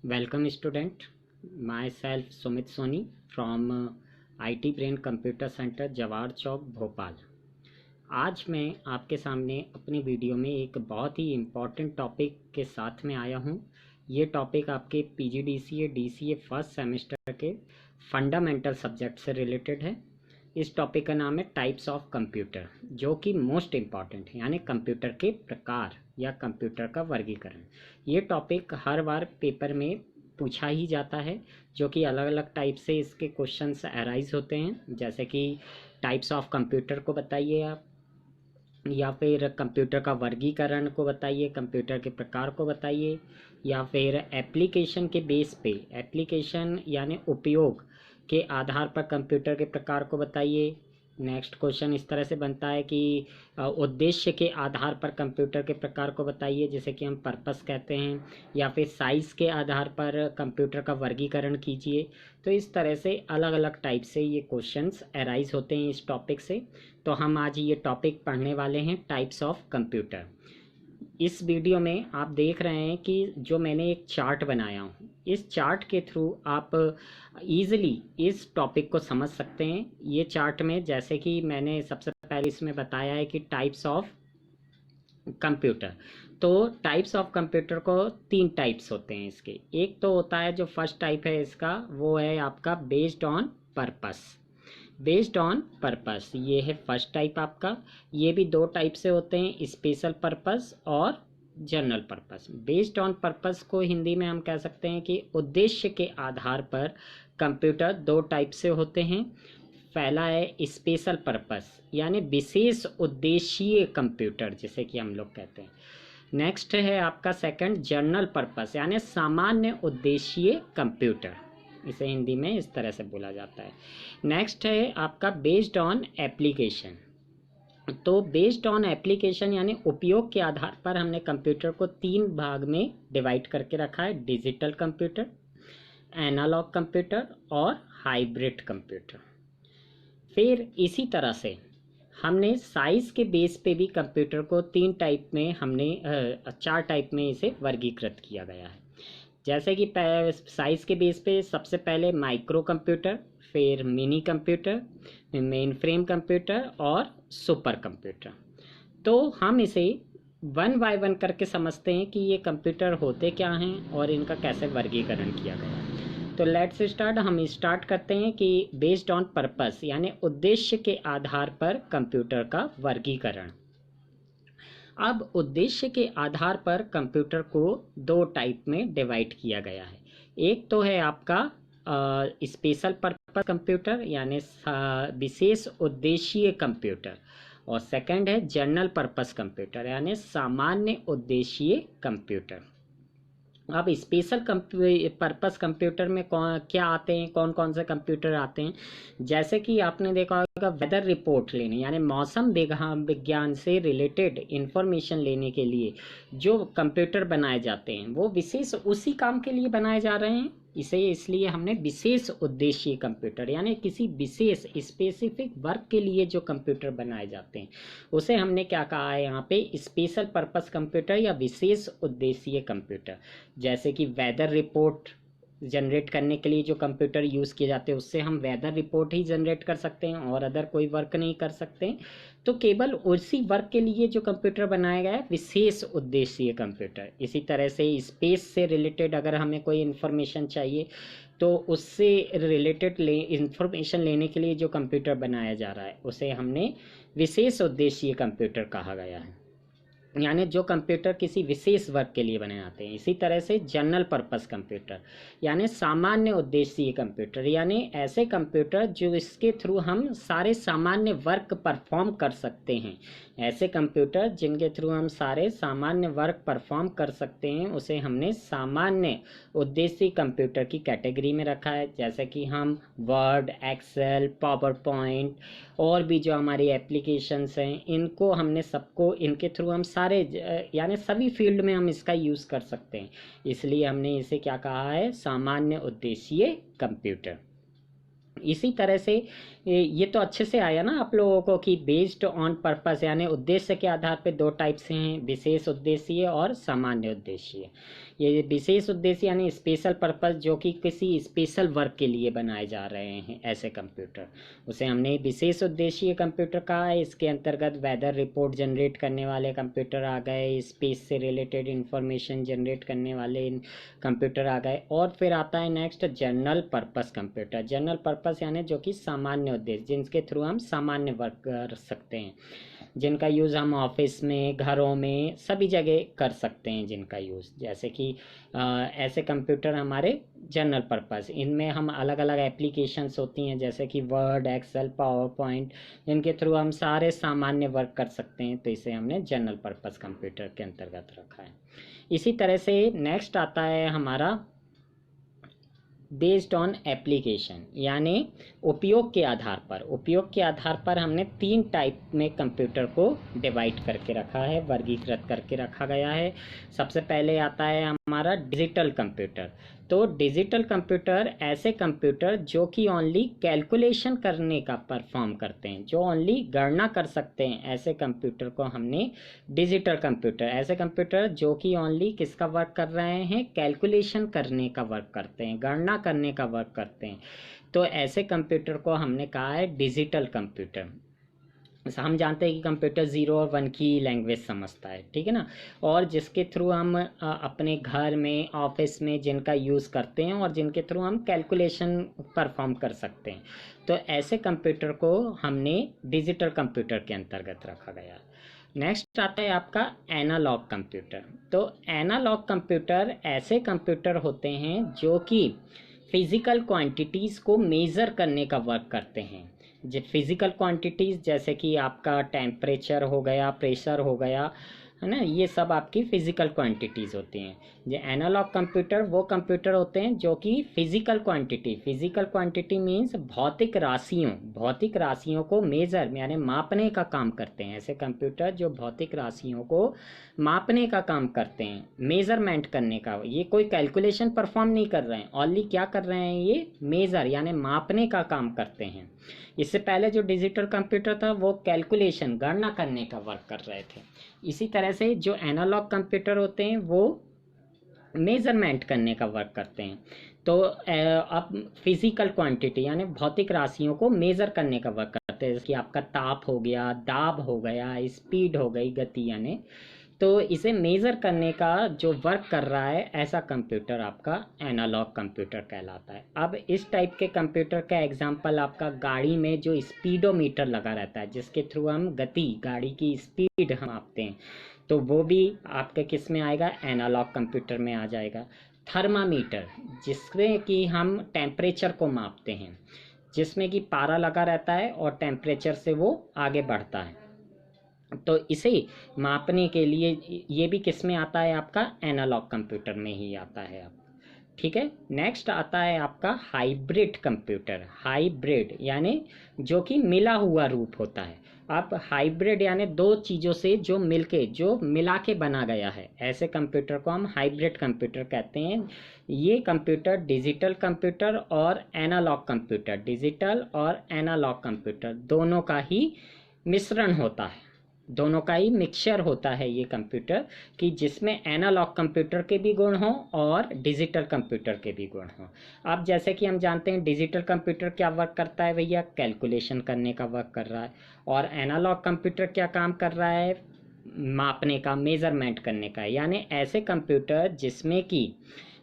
Welcome student, myself Sumit Soni from IT Brain Computer Center Jawahar चौक भोपाल। आज मैं आपके सामने अपनी वीडियो में एक बहुत ही इम्पॉर्टेंट टॉपिक के साथ में आया हूँ। ये टॉपिक आपके PGDCA DCA फर्स्ट सेमेस्टर के फंडामेंटल सब्जेक्ट से रिलेटेड है। इस टॉपिक का नाम है टाइप्स ऑफ कंप्यूटर, जो कि मोस्ट इम्पॉर्टेंट है, यानी कंप्यूटर के प्रकार या कंप्यूटर का वर्गीकरण। ये टॉपिक हर बार पेपर में पूछा ही जाता है, जो कि अलग अलग टाइप से इसके क्वेश्चंस अराइज होते हैं। जैसे कि टाइप्स ऑफ कंप्यूटर को बताइए आप, या फिर कंप्यूटर का वर्गीकरण को बताइए, कंप्यूटर के प्रकार को बताइए, या फिर एप्लीकेशन के बेस पे, एप्लीकेशन यानी उपयोग के आधार पर कंप्यूटर के प्रकार को बताइए। नेक्स्ट क्वेश्चन इस तरह से बनता है कि उद्देश्य के आधार पर कंप्यूटर के प्रकार को बताइए, जैसे कि हम पर्पस कहते हैं, या फिर साइज़ के आधार पर कंप्यूटर का वर्गीकरण कीजिए। तो इस तरह से अलग अलग टाइप से ये क्वेश्चंस अराइज होते हैं इस टॉपिक से। तो हम आज ये टॉपिक पढ़ने वाले हैं, टाइप्स ऑफ कंप्यूटर। इस वीडियो में आप देख रहे हैं कि जो मैंने एक चार्ट बनाया हूँ, इस चार्ट के थ्रू आप ईज़िली इस टॉपिक को समझ सकते हैं। ये चार्ट में, जैसे कि मैंने सबसे पहले इसमें बताया है कि टाइप्स ऑफ कंप्यूटर, तो टाइप्स ऑफ कंप्यूटर को 3 टाइप्स होते हैं इसके। एक तो होता है, जो फर्स्ट टाइप है इसका, वो है आपका based on purpose. Based on purpose, ये है फर्स्ट टाइप आपका। ये भी 2 टाइप से होते हैं, स्पेशल पर्पस और general purpose. Based on purpose को हिंदी में हम कह सकते हैं कि उद्देश्य के आधार पर कंप्यूटर 2 टाइप से होते हैं। पहला है स्पेशल पर्पस, यानी विशेष उद्देशीय कंप्यूटर, जिसे कि हम लोग कहते हैं। नेक्स्ट है आपका सेकंड जनरल पर्पस, यानी सामान्य उद्देशीय कंप्यूटर, इसे हिंदी में इस तरह से बोला जाता है। नेक्स्ट है आपका बेस्ड ऑन एप्लीकेशन। तो बेस्ड ऑन एप्लीकेशन यानी उपयोग के आधार पर हमने कंप्यूटर को 3 भाग में डिवाइड करके रखा है: डिजिटल कंप्यूटर, एनालॉग कंप्यूटर और हाइब्रिड कंप्यूटर। फिर इसी तरह से हमने साइज़ के बेस पे भी कंप्यूटर को 3 टाइप में, हमने 4 टाइप में इसे वर्गीकृत किया गया है। जैसे कि साइज़ के बेस पे सबसे पहले माइक्रो कंप्यूटर, फिर mini computer, main frame computer और सुपर कंप्यूटर। तो हम इसे 1 बाय 1 करके समझते हैं कि ये कंप्यूटर होते क्या हैं और इनका कैसे वर्गीकरण किया गया है। तो लेट्स स्टार्ट। हम स्टार्ट करते हैं कि बेस्ड ऑन पर्पस, यानी उद्देश्य के आधार पर कंप्यूटर का वर्गीकरण। अब उद्देश्य के आधार पर कंप्यूटर को 2 टाइप में डिवाइड किया गया है। एक तो है आपका स्पेशल पर्पस कंप्यूटर, यानी विशेष उद्देशीय कंप्यूटर, और सेकंड है जनरल पर्पस कंप्यूटर, यानी सामान्य उद्देशीय कंप्यूटर। अब स्पेशल पर्पस कंप्यूटर में क्या आते हैं, कौन कौन से कंप्यूटर आते हैं? जैसे कि आपने देखा होगा, वेदर रिपोर्ट लेने, यानी मौसम विज्ञान से रिलेटेड इंफॉर्मेशन लेने के लिए जो कंप्यूटर बनाए जाते हैं, वो विशेष उसी काम के लिए बनाए जा रहे हैं। इसे इसलिए हमने विशेष उद्देशीय कंप्यूटर, यानी किसी विशेष स्पेसिफिक वर्क के लिए जो कंप्यूटर बनाए जाते हैं, उसे हमने क्या कहा है यहाँ पे, स्पेशल पर्पस कंप्यूटर या विशेष उद्देशीय कंप्यूटर। जैसे कि वेदर रिपोर्ट जनरेट करने के लिए जो कंप्यूटर यूज़ किए जाते हैं, उससे हम वेदर रिपोर्ट ही जनरेट कर सकते हैं और अदर कोई वर्क नहीं कर सकते। तो केवल उसी वर्क के लिए जो कंप्यूटर बनाया गया है, विशेष उद्देशीय कंप्यूटर। इसी तरह से स्पेस से रिलेटेड अगर हमें कोई इन्फॉर्मेशन चाहिए, तो उससे रिलेटेड इंफॉर्मेशन लेने के लिए जो कंप्यूटर बनाया जा रहा है, उसे हमने विशेष उद्देशीय कंप्यूटर कहा गया है, यानी जो कंप्यूटर किसी विशेष वर्क के लिए बने जाते हैं। इसी तरह से जनरल पर्पस कंप्यूटर, यानी सामान्य उद्देशीय कंप्यूटर, यानी ऐसे कंप्यूटर जो इसके थ्रू हम सारे सामान्य वर्क परफॉर्म कर सकते हैं। ऐसे कंप्यूटर जिनके थ्रू हम सारे सामान्य वर्क परफॉर्म कर सकते हैं, उसे हमने सामान्य उद्देशीय कंप्यूटर की कैटेगरी में रखा है। जैसे कि हम वर्ड, एक्सेल, पावर पॉइंट और भी जो हमारी एप्लीकेशंस हैं, इनको हमने सबको, इनके थ्रू हम सारे, यानी सभी फील्ड में हम इसका यूज़ कर सकते हैं। इसलिए हमने इसे क्या कहा है, सामान्य उद्देशीय कंप्यूटर। इसी तरह से ये तो अच्छे से आया ना आप लोगों को कि बेस्ड ऑन पर्पस, यानी उद्देश्य के आधार पे 2 टाइप से हैं, विशेष उद्देशीय और सामान्य उद्देशीय। ये विशेष उद्देश्य यानी स्पेशल पर्पस, जो कि किसी स्पेशल वर्क के लिए बनाए जा रहे हैं ऐसे कंप्यूटर, उसे हमने विशेष उद्देशीय कंप्यूटर कहा है। इसके अंतर्गत वेदर रिपोर्ट जनरेट करने वाले कंप्यूटर आ गए, स्पेस से रिलेटेड इंफॉर्मेशन जनरेट करने वाले कंप्यूटर आ गए, और फिर आता है next general purpose computer. General purpose यानी जो कि सामान्य उद्देश्य, जिनके थ्रू हम सामान्य वर्क कर सकते हैं, जिनका यूज़ हम ऑफिस में, घरों में, सभी जगह कर सकते हैं जिनका यूज़। जैसे कि ऐसे कंप्यूटर हमारे जनरल पर्पस, इनमें हम अलग अलग एप्लीकेशंस होती हैं जैसे कि वर्ड, एक्सेल, पावर पॉइंट, जिनके थ्रू हम सारे सामान्य वर्क कर सकते हैं, तो इसे हमने जनरल पर्पस कंप्यूटर के अंतर्गत रखा है। इसी तरह से नेक्स्ट आता है हमारा बेस्ड ऑन एप्लीकेशन, यानी उपयोग के आधार पर। उपयोग के आधार पर हमने 3 टाइप में कंप्यूटर को डिवाइड करके रखा है, वर्गीकृत करके रखा गया है। सबसे पहले आता है हमारा डिजिटल कंप्यूटर। तो डिजिटल कंप्यूटर ऐसे कंप्यूटर जो कि ओनली कैलकुलेशन करने का परफॉर्म करते हैं, जो ओनली गणना कर सकते हैं, ऐसे कंप्यूटर को हमने डिजिटल कंप्यूटर। ऐसे कंप्यूटर जो कि ओनली किसका वर्क कर रहे हैं, कैलकुलेशन करने का वर्क करते हैं, गणना करने का वर्क करते हैं, तो ऐसे कंप्यूटर को हमने कहा है डिजिटल कंप्यूटर। हम जानते हैं कि कंप्यूटर 0 और 1 की लैंग्वेज समझता है, ठीक है ना, और जिसके थ्रू हम अपने घर में, ऑफिस में जिनका यूज़ करते हैं और जिनके थ्रू हम कैलकुलेशन परफॉर्म कर सकते हैं, तो ऐसे कंप्यूटर को हमने डिजिटल कंप्यूटर के अंतर्गत रखा गया। नेक्स्ट आता है आपका एनालॉग कंप्यूटर। तो एनालॉग कंप्यूटर ऐसे कंप्यूटर होते हैं जो कि फिजिकल क्वांटिटीज़ को मेज़र करने का वर्क करते हैं। जो फिजिकल क्वांटिटीज़ जैसे कि आपका टेम्परेचर हो गया, प्रेशर हो गया, है ना, ये सब आपकी फिजिकल क्वांटिटीज़ होती हैं। जो एनालॉग कंप्यूटर वो कंप्यूटर होते हैं जो कि फिजिकल क्वांटिटी मीन्स भौतिक राशियों को मेज़र यानी मापने का काम करते हैं। ऐसे कंप्यूटर जो भौतिक राशियों को मापने का काम करते हैं, मेज़रमेंट करने का, ये कोई कैलकुलेशन परफॉर्म नहीं कर रहे हैं, ओनली क्या कर रहे हैं, ये मेज़र यानी मापने का काम करते हैं। इससे पहले जो डिजिटल कंप्यूटर था वो कैलकुलेशन, गणना करने का वर्क कर रहे थे। इसी तरह से जो एनालॉग कंप्यूटर होते हैं वो मेज़रमेंट करने का वर्क करते हैं। तो अब फिजिकल क्वांटिटी यानी भौतिक राशियों को मेज़र करने का वर्क करते हैं, जैसे कि आपका ताप हो गया, दाब हो गया, स्पीड हो गई, गति यानी, तो इसे मेज़र करने का जो वर्क कर रहा है ऐसा कंप्यूटर आपका एनालॉग कंप्यूटर कहलाता है। अब इस टाइप के कंप्यूटर का एग्जांपल आपका गाड़ी में जो स्पीडोमीटर लगा रहता है, जिसके थ्रू हम गति, गाड़ी की स्पीड हम मापते हैं, तो वो भी आपके किस में आएगा, एनालॉग कंप्यूटर में आ जाएगा। थर्मामीटर, जिसमें कि हम टेम्परेचर को मापते हैं, जिसमें कि पारा लगा रहता है और टेम्परेचर से वो आगे बढ़ता है, तो इसे मापने के लिए ये भी किस में आता है, आपका एनालॉग कंप्यूटर में ही आता है आप, ठीक है। नेक्स्ट आता है आपका हाइब्रिड कंप्यूटर। हाइब्रिड यानी जो कि मिला हुआ रूप होता है। अब हाइब्रिड यानी 2 चीज़ों से जो मिला के बना गया है, ऐसे कंप्यूटर को हम हाइब्रिड कंप्यूटर कहते हैं। ये कंप्यूटर डिजिटल कंप्यूटर और एनालॉग कंप्यूटर, डिजिटल और एनालॉग कंप्यूटर दोनों का ही मिश्रण होता है, दोनों का ही मिक्सचर होता है ये कंप्यूटर, कि जिसमें एनालॉग कंप्यूटर के भी गुण हों और डिजिटल कंप्यूटर के भी गुण हों। अब जैसे कि हम जानते हैं डिजिटल कंप्यूटर क्या वर्क करता है भैया, कैलकुलेशन करने का वर्क कर रहा है, और एनालॉग कंप्यूटर क्या काम कर रहा है, मापने का, मेज़रमेंट करने का। यानी ऐसे कंप्यूटर जिसमें कि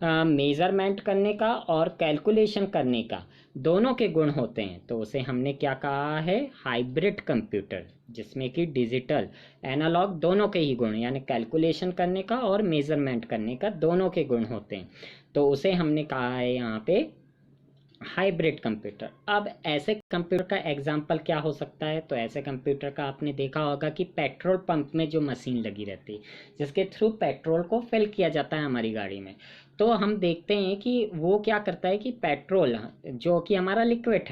मेज़रमेंट करने का और कैलकुलेशन करने का दोनों के गुण होते हैं, तो उसे हमने क्या कहा है, हाइब्रिड कंप्यूटर, जिसमें कि डिजिटल, एनालॉग दोनों के ही गुण यानी कैलकुलेशन करने का और मेज़रमेंट करने का दोनों के गुण होते हैं, तो उसे हमने कहा है यहाँ पे हाइब्रिड कंप्यूटर। अब ऐसे कंप्यूटर का एग्जाम्पल क्या हो सकता है, तो ऐसे कंप्यूटर का आपने देखा होगा कि पेट्रोल पंप में जो मशीन लगी रहती है, जिसके थ्रू पेट्रोल को फिल किया जाता है हमारी गाड़ी में, तो हम देखते हैं कि वो क्या करता है कि पेट्रोल जो कि हमारा लिक्विड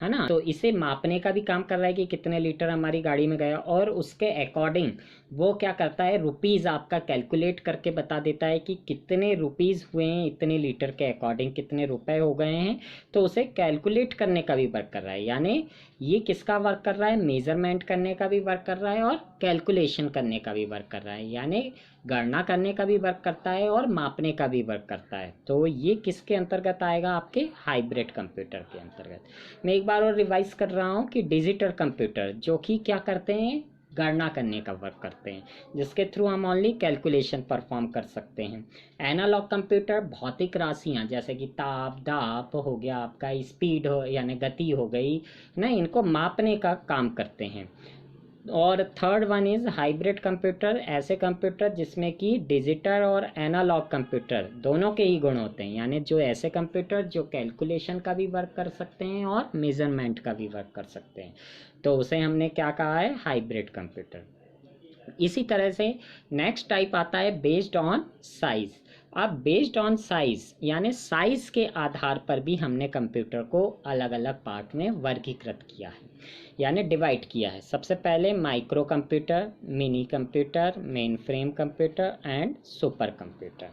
है ना, तो इसे मापने का भी काम कर रहा है कि कितने लीटर हमारी गाड़ी में गया, और उसके अकॉर्डिंग वो क्या करता है, रुपीज़ आपका कैलकुलेट करके बता देता है कि कितने रुपीज़ हुए हैं, इतने लीटर के अकॉर्डिंग कितने रुपए हो गए हैं, तो उसे कैलकुलेट करने का भी वर्क कर रहा है। यानी ये किसका वर्क कर रहा है, मेज़रमेंट करने का भी वर्क कर रहा है और कैलकुलेशन करने का भी वर्क कर रहा है। यानी गणना करने का भी वर्क करता है और मापने का भी वर्क करता है। तो ये किसके अंतर्गत आएगा? आपके हाइब्रिड कंप्यूटर के अंतर्गत। मैं एक बार और रिवाइज कर रहा हूँ कि डिजिटल कंप्यूटर जो कि क्या करते हैं? गणना करने का वर्क करते हैं, जिसके थ्रू हम ओनली कैलकुलेशन परफॉर्म कर सकते हैं। एनालॉग कंप्यूटर भौतिक राशियाँ जैसे कि ताप, दाब हो गया, आपका स्पीड हो यानी गति हो गई ना, इनको मापने का काम करते हैं। और third one is hybrid computer, ऐसे कंप्यूटर जिसमें कि डिजिटल और एनालॉग कंप्यूटर दोनों के ही गुण होते हैं, यानी जो ऐसे कंप्यूटर जो कैलकुलेशन का भी वर्क कर सकते हैं और मेजरमेंट का भी वर्क कर सकते हैं, तो उसे हमने क्या कहा है? Hybrid computer. इसी तरह से नेक्स्ट टाइप आता है बेस्ड ऑन साइज। अब बेस्ड ऑन साइज यानी साइज के आधार पर भी हमने कंप्यूटर को अलग अलग पार्ट में वर्गीकृत किया है, यानी डिवाइड किया है। सबसे पहले micro computer, mini computer, main frame computer and super computer.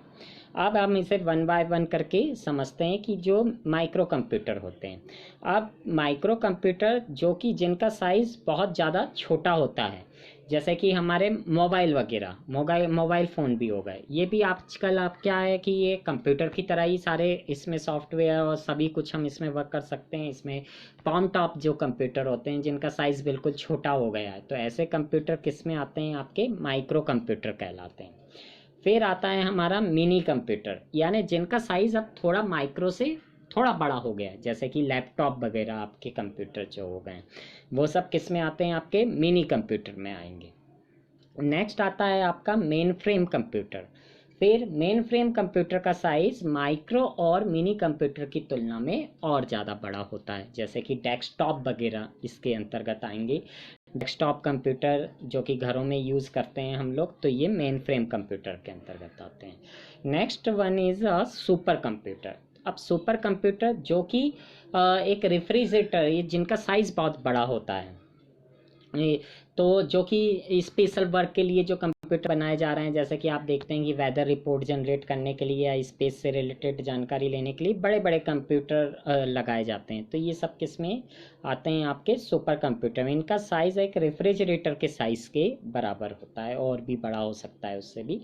अब हम इसे वन बाय वन करके समझते हैं कि जो माइक्रो कंप्यूटर होते हैं। अब माइक्रो कंप्यूटर जो कि जिनका साइज़ बहुत ज़्यादा छोटा होता है, जैसे कि हमारे मोबाइल वगैरह, मोबाइल फ़ोन भी हो गए, ये भी आजकल आप क्या है कि ये कंप्यूटर की तरह ही सारे इसमें सॉफ्टवेयर और सभी कुछ हम इसमें वर्क कर सकते हैं। इसमें पाम टॉप जो कंप्यूटर होते हैं जिनका साइज़ बिल्कुल छोटा हो गया है, तो ऐसे कंप्यूटर किस में आते हैं? आपके माइक्रो कंप्यूटर कहलाते हैं। फिर आता है हमारा मिनी कंप्यूटर, यानी जिनका साइज़ अब थोड़ा माइक्रो से थोड़ा बड़ा हो गया है, जैसे कि लैपटॉप वगैरह आपके कंप्यूटर जो हो गए, वो सब किस में आते हैं? आपके मिनी कंप्यूटर में आएंगे। नेक्स्ट आता है आपका मेन फ्रेम कंप्यूटर। फिर मेन फ्रेम कंप्यूटर का साइज़ माइक्रो और मिनी कंप्यूटर की तुलना में और ज़्यादा बड़ा होता है, जैसे कि डेस्कटॉप वगैरह इसके अंतर्गत आएंगे। डेस्कटॉप कंप्यूटर जो कि घरों में यूज़ करते हैं हम लोग, तो ये मेन फ्रेम कंप्यूटर के अंतर्गत आते हैं। Next one is a super computer. अब सुपर कंप्यूटर जो कि एक रेफ्रिजरेटर, ये जिनका साइज़ बहुत बड़ा होता है, तो जो कि स्पेशल वर्क के लिए जो कंप्यूटर बनाए जा रहे हैं, जैसे कि आप देखते हैं कि वेदर रिपोर्ट जनरेट करने के लिए या स्पेस से रिलेटेड जानकारी लेने के लिए बड़े बड़े कंप्यूटर लगाए जाते हैं, तो ये सब किस में आते हैं? आपके सुपर कंप्यूटर में। इनका साइज़ एक रेफ्रिजरेटर के साइज़ के बराबर होता है और भी बड़ा हो सकता है उससे भी।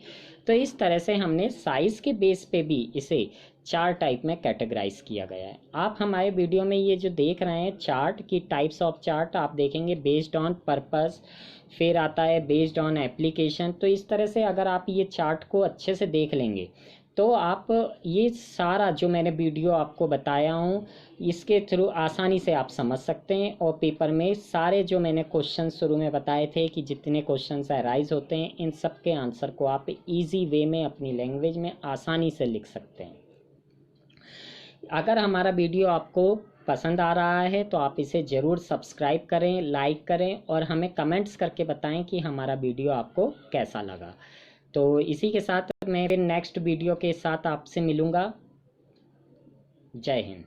तो इस तरह से हमने साइज़ के बेस पे भी इसे 4 टाइप में कैटेगराइज किया गया है। आप हमारे वीडियो में ये जो देख रहे हैं चार्ट की टाइप्स ऑफ चार्ट, आप देखेंगे बेस्ड ऑन पर्पस, फिर आता है बेस्ड ऑन एप्लीकेशन। तो इस तरह से अगर आप ये चार्ट को अच्छे से देख लेंगे तो आप ये सारा जो मैंने वीडियो आपको बताया हूँ इसके थ्रू आसानी से आप समझ सकते हैं, और पेपर में सारे जो मैंने क्वेश्चन शुरू में बताए थे कि जितने क्वेश्चन अराइज होते हैं, इन सब के आंसर को आप इजी वे में अपनी लैंग्वेज में आसानी से लिख सकते हैं। अगर हमारा वीडियो आपको पसंद आ रहा है तो आप इसे ज़रूर सब्सक्राइब करें, लाइक करें और हमें कमेंट्स करके बताएं कि हमारा वीडियो आपको कैसा लगा। तो इसी के साथ मैं फिर नेक्स्ट वीडियो के साथ आपसे मिलूँगा। जय हिंद।